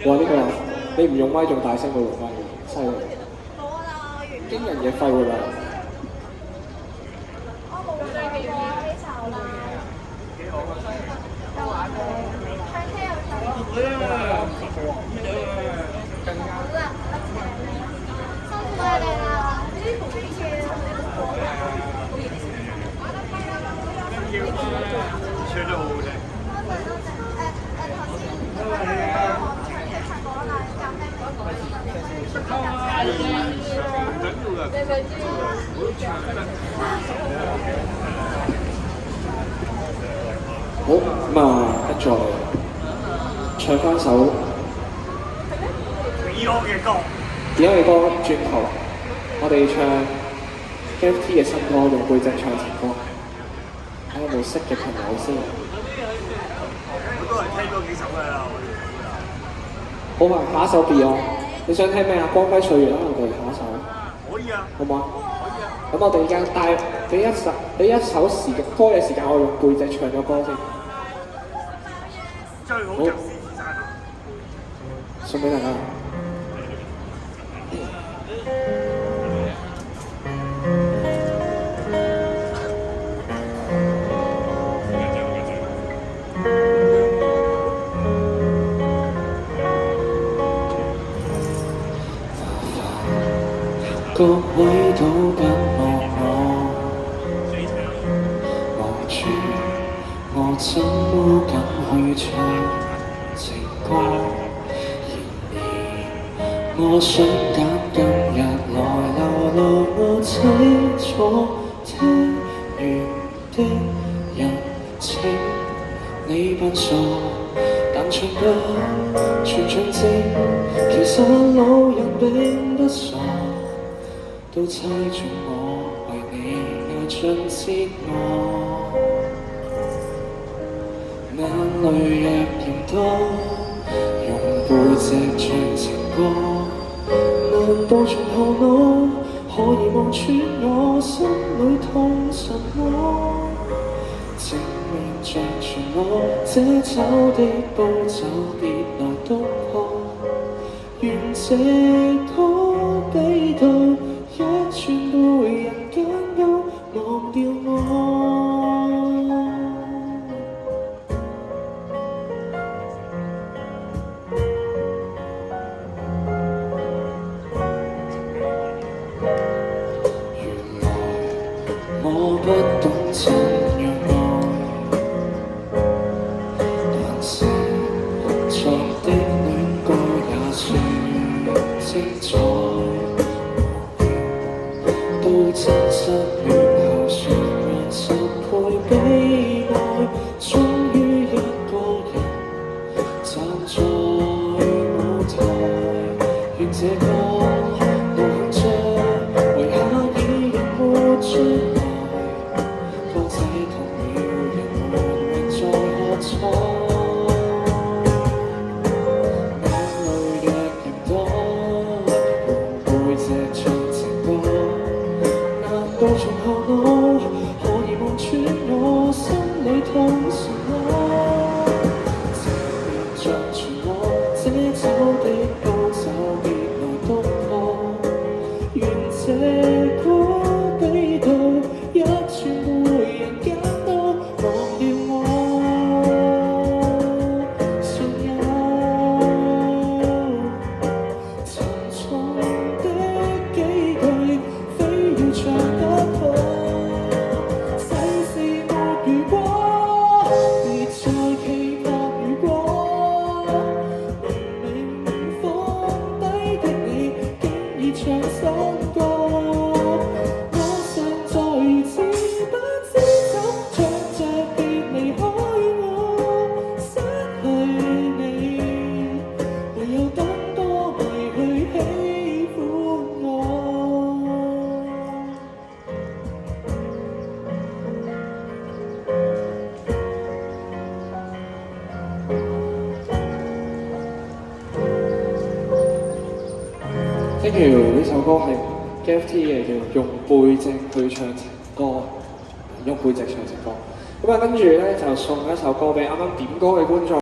哇！呢、個你唔用咪仲大聲過用咪嘅，犀利！冇啦，我完驚人嘅肺活量。我冇做過呢首啦。又話唱 K 又唱。好啦，辛苦你哋啦。唱得好好聽。多謝多謝。頭先唱 K 唱過啦，咖啡嗰個。好咁啊，跟住我哋唱翻首以我嘅歌。點解嘅歌？轉頭我哋唱 KFT 嘅新歌，用背脊唱情歌。睇下有冇識嘅朋友先。我都係聽多幾首㗎啦，好啊，下一首 Beyond，你想聽咩啊？光輝歲月啦，我哋下一首。可以啊，好唔好啊？可以啊。咁我哋而家帶俾一首歌嘅時間，我用背脊唱咗歌先。最好就獅子山。送俾大家。各位都跟我望住我，怎麼敢去唱情歌？然而我想揀今日來流露我清楚聽完的人情，你扮傻，但唱得全場靜，其實老人並不傻。都猜中我為你壓盡折磨，眼淚若嫌多，用背脊唱情歌。難道從後腦可以望穿我心裏痛什麼？正面像全我這走的步驟，別來督破。願這歌比到一全部人間都忘掉我。原來我不懂怎樣愛，但是作的戀歌也算精彩。到真失戀後，常人十倍悲哀。終於一個人站在舞台，願這歌流行着，遺下已人沒出來。多這痛了，人們仍在喝彩。眼淚若嫌多，用背脊唱情歌。到從後腦可以望穿我心裏痛什麼？正面像全我這走的步驟，別來督破。願這歌比到一全部人間都忘掉我。尚有沉重的幾句，非要唱得好。世事沒如果，別再期盼如果。明明放低的你，竟已唱新歌。我尚在如此不知怎唱着別離開我，失去你，唯有等多迷去喜歡我。跟住呢首歌係 KFT 嘅叫用背脊去唱情歌，用背脊唱情歌。咁啊，跟住咧就送一首歌俾啱啱點歌嘅觀眾。